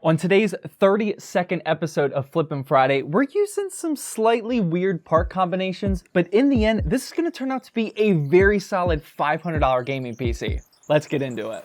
On today's 32nd episode of Flippin' Friday, we're using some slightly weird part combinations, but in the end, this is gonna turn out to be a very solid $500 gaming PC. Let's get into it.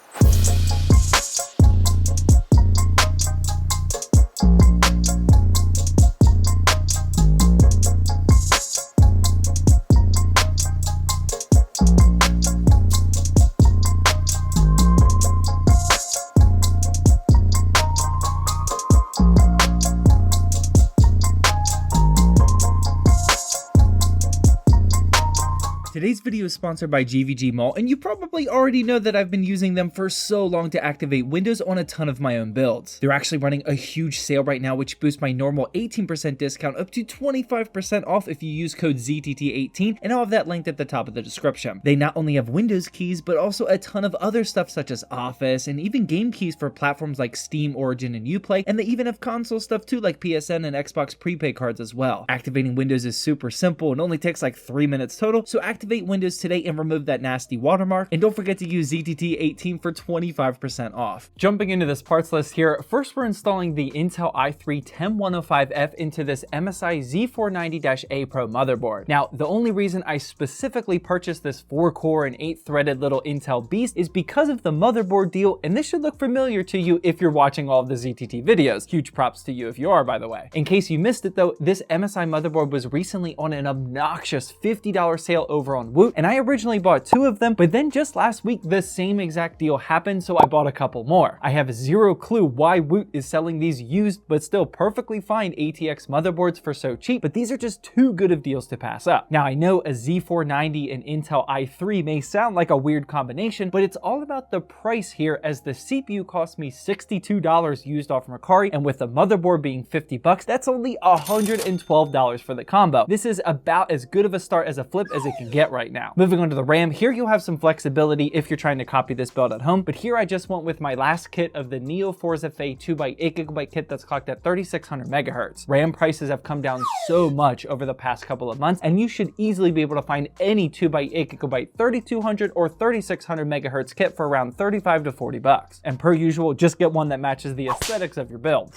Today's video is sponsored by GVG Mall, and you probably already know that I've been using them for so long to activate Windows on a ton of my own builds. They're actually running a huge sale right now, which boosts my normal 18% discount up to 25% off if you use code ZTT18, and I'll have that linked at the top of the description. They not only have Windows keys, but also a ton of other stuff such as Office, and even game keys for platforms like Steam, Origin, and Uplay, and they even have console stuff too, like PSN and Xbox prepaid cards as well. Activating Windows is super simple and only takes like 3 minutes total, so activate Windows today and remove that nasty watermark, and don't forget to use ZTT18 for 25% off. Jumping into this parts list here, first we're installing the Intel i3-10105F into this MSI Z490-A Pro motherboard. Now, the only reason I specifically purchased this 4-core and 8-threaded little Intel beast is because of the motherboard deal, and this should look familiar to you if you're watching all of the ZTT videos. Huge props to you if you are, by the way. In case you missed it though, this MSI motherboard was recently on an obnoxious $50 sale over on Woot, and I originally bought 2 of them, but then just last week the same exact deal happened, so I bought a couple more. I have zero clue why Woot is selling these used but still perfectly fine ATX motherboards for so cheap, but these are just too good of deals to pass up. Now I know a Z490 and Intel i3 may sound like a weird combination, but it's all about the price here, as the CPU cost me $62 used off Mercari, and with the motherboard being 50 bucks, that's only $112 for the combo. This is about as good of a start as a flip as it can get right now. Moving on to the RAM, here you'll have some flexibility if you're trying to copy this build at home, but here I just went with my last kit of the Neo Forza Fe 2x8GB kit that's clocked at 3600 megahertz. RAM prices have come down so much over the past couple of months, and you should easily be able to find any 2x8GB 3200 or 3600 megahertz kit for around 35 to 40 bucks. And per usual, just get one that matches the aesthetics of your build.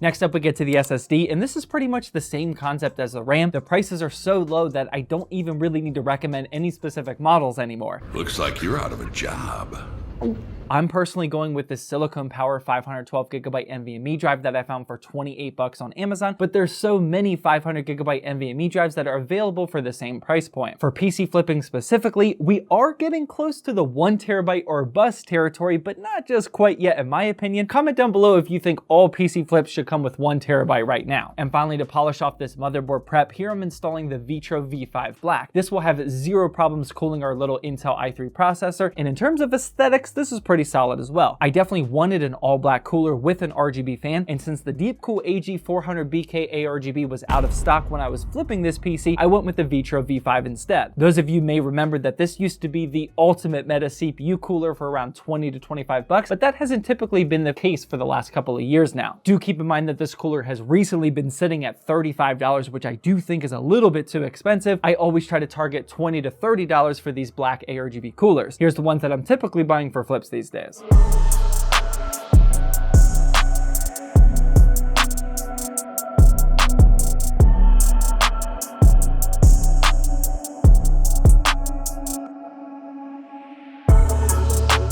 Next up, we get to the SSD, and this is pretty much the same concept as the RAM. The prices are so low that I don't even really need to recommend any specific models anymore. Looks like you're out of a job. I'm personally going with this Silicon Power 512GB NVMe drive that I found for 28 bucks on Amazon, but there's so many 500GB NVMe drives that are available for the same price point. For PC flipping specifically, we are getting close to the 1TB or bust territory, but not just quite yet in my opinion. Comment down below if you think all PC flips should come with 1TB right now. And finally, to polish off this motherboard prep, here I'm installing the Vitro V5 Black. This will have zero problems cooling our little Intel i3 processor, and in terms of aesthetics, this is pretty solid as well. I definitely wanted an all black cooler with an RGB fan, and since the DeepCool AG400BK ARGB was out of stock when I was flipping this PC, I went with the Vitro V5 instead. Those of you may remember that this used to be the ultimate meta CPU cooler for around 20 to 25 bucks, but that hasn't typically been the case for the last couple of years now. Do keep in mind that this cooler has recently been sitting at $35, which I do think is a little bit too expensive. I always try to target $20 to $30 for these black ARGB coolers. Here's the ones that I'm typically buying for flips these days.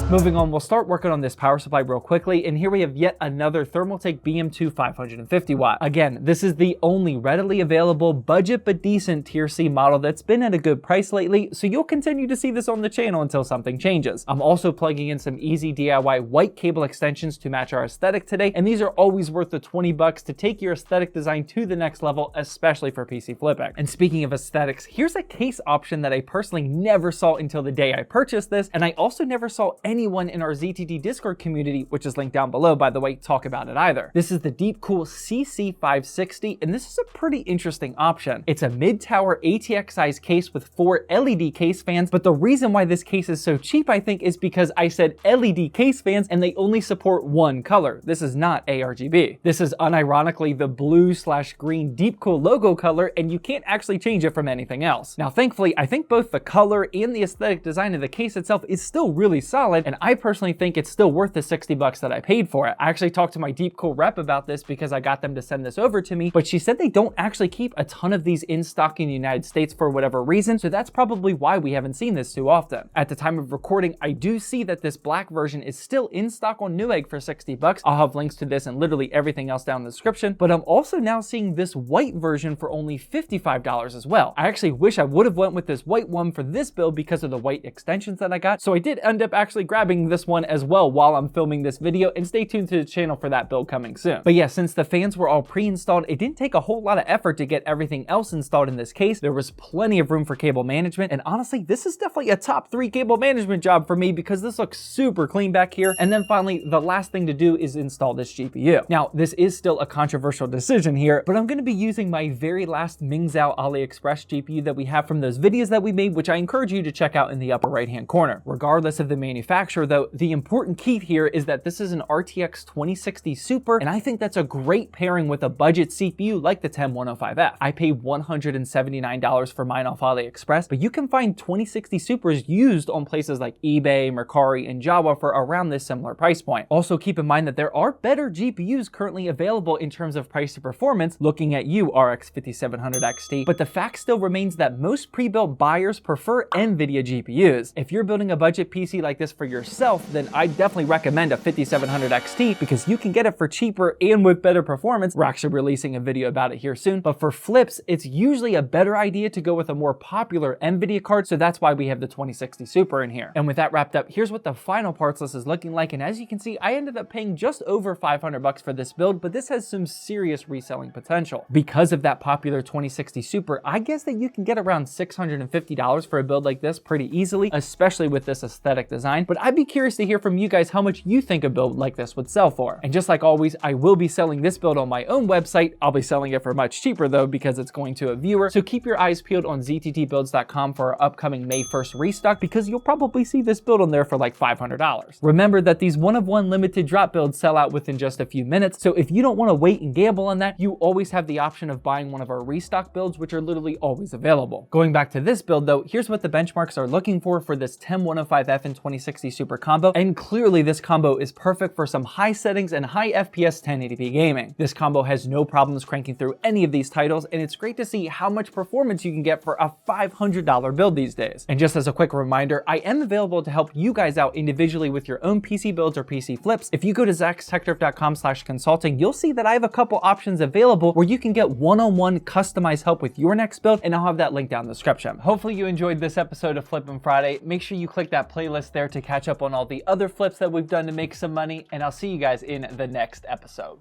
Moving on, we'll start working on this power supply real quickly, and here we have yet another Thermaltake BM2 550 watt. Again, this is the only readily available budget but decent tier C model that's been at a good price lately, so you'll continue to see this on the channel until something changes. I'm also plugging in some easy DIY white cable extensions to match our aesthetic today, and these are always worth the 20 bucks to take your aesthetic design to the next level, especially for PC flipping. And speaking of aesthetics, here's a case option that I personally never saw until the day I purchased this, and I also never saw anyone in our ZTT Discord community, which is linked down below, by the way, talk about it either. This is the DeepCool CC560, and this is a pretty interesting option. It's a mid-tower ATX size case with 4 LED case fans, but the reason why this case is so cheap, I think, is because I said LED case fans and they only support one color. This is not ARGB. This is unironically the blue/green DeepCool logo color, and you can't actually change it from anything else. Now, thankfully, I think both the color and the aesthetic design of the case itself is still really solid, and and I personally think it's still worth the 60 bucks that I paid for it. I actually talked to my DeepCool rep about this because I got them to send this over to me, but she said they don't actually keep a ton of these in stock in the United States for whatever reason, so that's probably why we haven't seen this too often. At the time of recording, I do see that this black version is still in stock on Newegg for 60 bucks. I'll have links to this and literally everything else down in the description, but I'm also now seeing this white version for only $55 as well. I actually wish I would have went with this white one for this build because of the white extensions that I got, so I did end up actually grabbing this one as well while I'm filming this video, and stay tuned to the channel for that build coming soon. But yeah, since the fans were all pre-installed, it didn't take a whole lot of effort to get everything else installed in this case. There was plenty of room for cable management, and honestly, this is definitely a top 3 cable management job for me because this looks super clean back here. And then finally, the last thing to do is install this GPU. Now, this is still a controversial decision here, but I'm going to be using my very last Mingzhou AliExpress GPU that we have from those videos that we made, which I encourage you to check out in the upper right hand corner. Regardless of the manufacturer though, the important key here is that this is an RTX 2060 Super, and I think that's a great pairing with a budget CPU like the 10105F. I paid $179 for mine off AliExpress, but you can find 2060 Supers used on places like eBay, Mercari, and Java for around this similar price point. Also keep in mind that there are better GPUs currently available in terms of price to performance, looking at you RX 5700 XT, but the fact still remains that most pre-built buyers prefer NVIDIA GPUs. If you're building a budget PC like this for yourself, then I definitely recommend a 5700 XT because you can get it for cheaper and with better performance. We're actually releasing a video about it here soon, but for flips, it's usually a better idea to go with a more popular NVIDIA card, so that's why we have the 2060 Super in here. And with that wrapped up, here's what the final parts list is looking like, and as you can see, I ended up paying just over 500 bucks for this build, but this has some serious reselling potential. Because of that popular 2060 Super, I guess that you can get around $650 for a build like this pretty easily, especially with this aesthetic design, but I'd be curious to hear from you guys how much you think a build like this would sell for. And just like always, I will be selling this build on my own website. I'll be selling it for much cheaper though because it's going to a viewer, so keep your eyes peeled on zttbuilds.com for our upcoming May 1st restock because you'll probably see this build on there for like $500. Remember that these one-of-one limited drop builds sell out within just a few minutes, so if you don't want to wait and gamble on that, you always have the option of buying one of our restock builds, which are literally always available. Going back to this build though, here's what the benchmarks are looking for this 10105F and 2060 Super combo, and clearly this combo is perfect for some high settings and high FPS 1080p gaming. This combo has no problems cranking through any of these titles, and it's great to see how much performance you can get for a $500 build these days. And just as a quick reminder, I am available to help you guys out individually with your own PC builds or PC flips. If you go to zackstechdrift.com/consulting, you'll see that I have a couple options available where you can get one-on-one customized help with your next build, and I'll have that link down in the description. Hopefully you enjoyed this episode of Flippin' Friday. Make sure you click that playlist there to catch up on all the other flips that we've done to make some money, and I'll see you guys in the next episode.